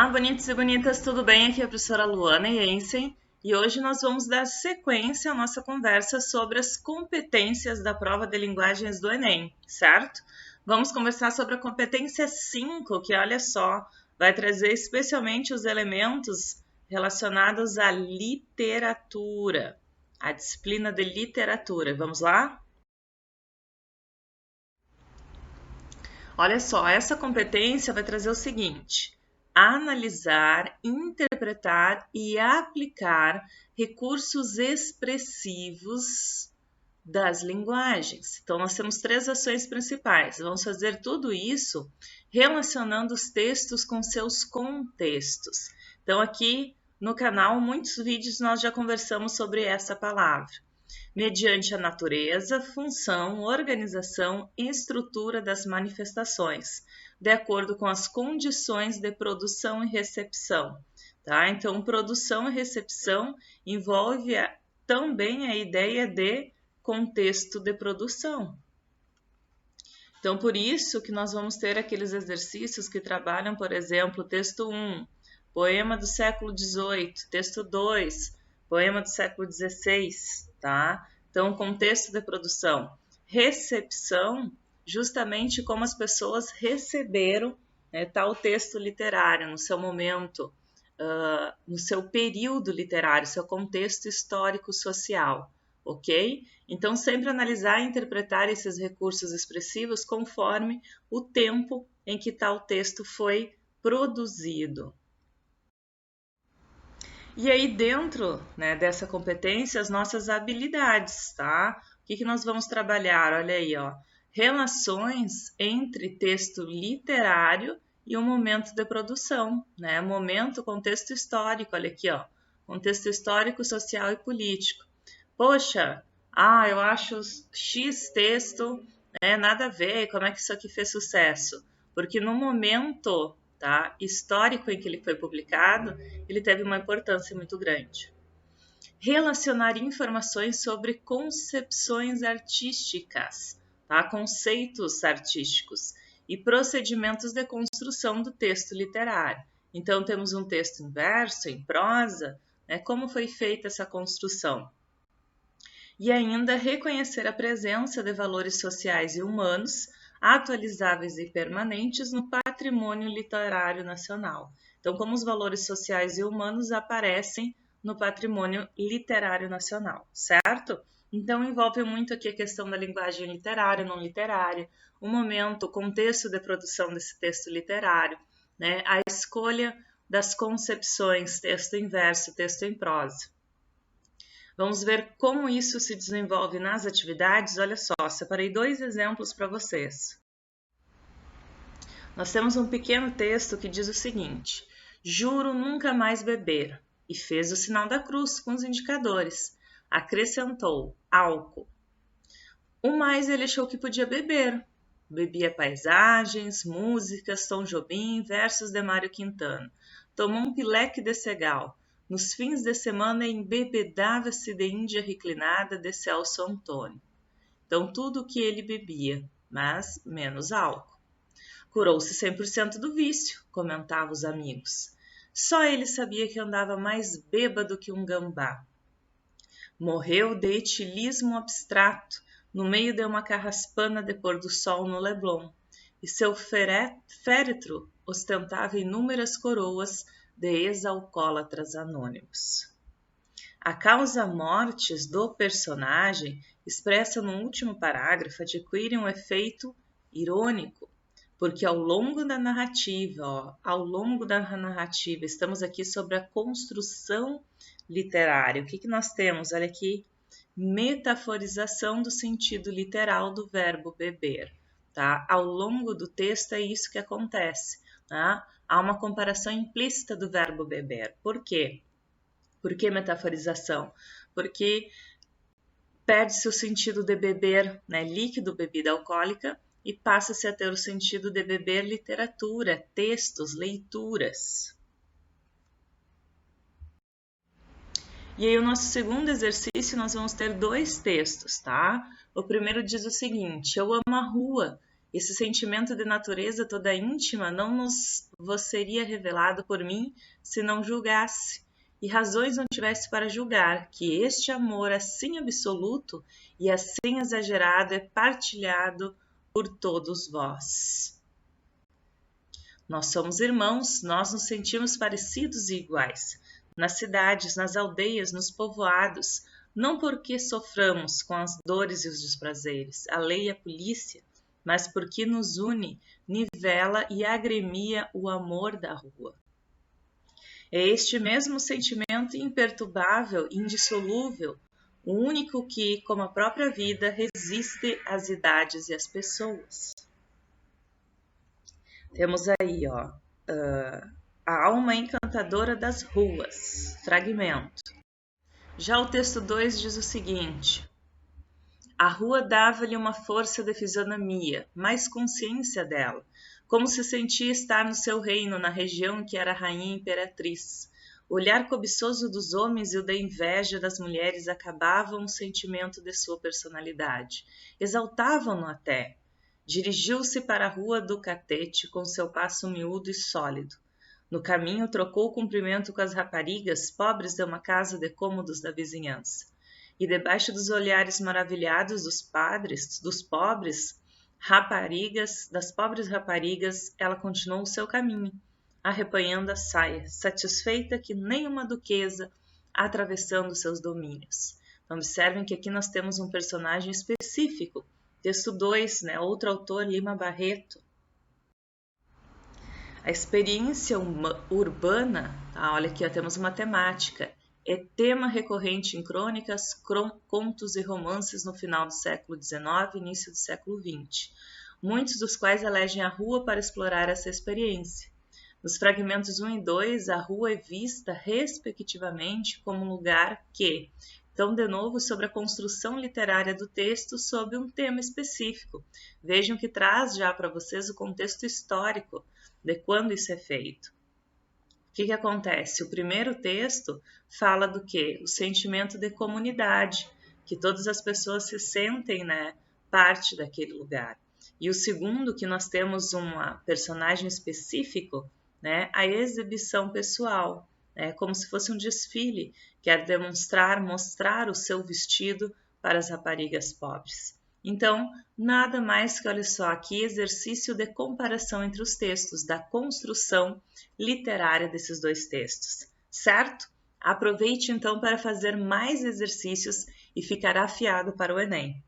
Olá, bonitos e bonitas, tudo bem? Aqui é a professora Luana Jensen e hoje nós vamos dar sequência à nossa conversa sobre as competências da prova de linguagens do Enem, certo? Vamos conversar sobre a competência 5, que olha só, vai trazer especialmente os elementos relacionados à literatura, a disciplina de literatura. Vamos lá? Olha só, essa competência vai trazer o seguinte: analisar, interpretar e aplicar recursos expressivos das linguagens. Então, nós temos 3 ações principais. Vamos fazer tudo isso relacionando os textos com seus contextos. Então, aqui no canal, muitos vídeos nós já conversamos sobre essa palavra. Mediante a natureza, função, organização e estrutura das manifestações, de acordo com as condições de produção e recepção. Tá? Então, produção e recepção envolve também a ideia de contexto de produção. Então, por isso que nós vamos ter aqueles exercícios que trabalham, por exemplo, texto 1, poema do século XVIII, texto 2, poema do século XVI, tá? Então, contexto de produção. Recepção, justamente como as pessoas receberam, né, tal texto literário no seu momento, no seu período literário, seu contexto histórico-social, ok? Então, sempre analisar e interpretar esses recursos expressivos conforme o tempo em que tal texto foi produzido. E aí, dentro, né, dessa competência, as nossas habilidades, tá? O que nós vamos trabalhar? Olha aí, ó. Relações entre texto literário e o momento de produção, né? Momento, contexto histórico, olha aqui, ó. Contexto histórico, social e político. Poxa, eu acho X texto, né, nada a ver, como é que isso aqui fez sucesso? Porque no momento, tá, histórico em que ele foi publicado, ele teve uma importância muito grande. Relacionar informações sobre concepções artísticas, tá, conceitos artísticos e procedimentos de construção do texto literário. Então, temos um texto em verso, em prosa, né, como foi feita essa construção. E ainda reconhecer a presença de valores sociais e humanos atualizáveis e permanentes no patrimônio literário nacional. Então, como os valores sociais e humanos aparecem no patrimônio literário nacional, certo? Então, envolve muito aqui a questão da linguagem literária, não literária, o momento, o contexto de produção desse texto literário, né? A escolha das concepções, texto em verso, texto em prosa. Vamos ver como isso se desenvolve nas atividades. Olha só, separei 2 exemplos para vocês. Nós temos um pequeno texto que diz o seguinte: juro nunca mais beber, e fez o sinal da cruz com os indicadores. Acrescentou álcool. O mais ele achou que podia beber. Bebia paisagens, músicas, Tom Jobim, versos de Mário Quintana. Tomou um pileque de Segal. Nos fins de semana embebedava-se de Índia reclinada de Celso Antônio. Então, tudo o que ele bebia, mas menos álcool. Curou-se 100% do vício, comentavam os amigos. Só ele sabia que andava mais bêbado que um gambá. Morreu de etilismo abstrato, no meio de uma carraspana de pôr do sol no Leblon, e seu féretro ostentava inúmeras coroas de ex-alcoólatras anônimos. A causa-mortes do personagem, expressa no último parágrafo, adquire um efeito irônico, porque ao longo da narrativa, estamos aqui sobre a construção literária. O que nós temos? Olha aqui, metaforização do sentido literal do verbo beber. Tá? Ao longo do texto é isso que acontece. Tá? Há uma comparação implícita do verbo beber. Por quê? Por que metaforização? Porque perde-se o sentido de beber, né, líquido, bebida alcoólica, e passa-se a ter o sentido de beber literatura, textos, leituras. E aí, o nosso segundo exercício, nós vamos ter 2 textos, tá? O primeiro diz o seguinte: eu amo a rua Esse sentimento de natureza toda íntima não vos seria revelado por mim se não julgasse, e razões não tivesse para julgar, que este amor assim absoluto e assim exagerado é partilhado por todos vós. Nós somos irmãos, nós nos sentimos parecidos e iguais, nas cidades, nas aldeias, nos povoados, não porque soframos com as dores e os desprazeres, a lei e a polícia, mas porque nos une, nivela e agremia o amor da rua. É este mesmo sentimento imperturbável, indissolúvel, o único que, como a própria vida, resiste às idades e às pessoas. Temos aí, a alma encantadora das ruas, fragmento. Já o texto 2 diz o seguinte: a rua dava-lhe uma força de fisionomia, mais consciência dela, como se sentia estar no seu reino, na região em que era rainha imperatriz. O olhar cobiçoso dos homens e o da inveja das mulheres acabavam o sentimento de sua personalidade, exaltavam-no até. Dirigiu-se para a rua do Catete com seu passo miúdo e sólido. No caminho trocou o cumprimento com as raparigas, pobres de uma casa de cômodos da vizinhança. E debaixo dos olhares maravilhados das pobres raparigas, ela continuou o seu caminho, arrepanhando a saia, satisfeita que nem uma duquesa atravessando seus domínios. Então, observem que aqui nós temos um personagem específico. Texto 2, outro autor, Lima Barreto. A experiência urbana, olha aqui, temos uma temática, é tema recorrente em crônicas, contos e romances no final do século XIX e início do século XX, muitos dos quais elegem a rua para explorar essa experiência. Nos fragmentos 1 e 2, a rua é vista, respectivamente, como um lugar que, então, de novo, sobre a construção literária do texto sob um tema específico. Vejam que traz já para vocês o contexto histórico de quando isso é feito. O que acontece? O primeiro texto fala do quê? O sentimento de comunidade, que todas as pessoas se sentem, parte daquele lugar. E o segundo, que nós temos um personagem específico, a exibição pessoal, como se fosse um desfile, quer mostrar o seu vestido para as raparigas pobres. Então, nada mais que, olha só, aqui exercício de comparação entre os textos, da construção literária desses dois textos, certo? Aproveite então para fazer mais exercícios e ficar afiado para o Enem.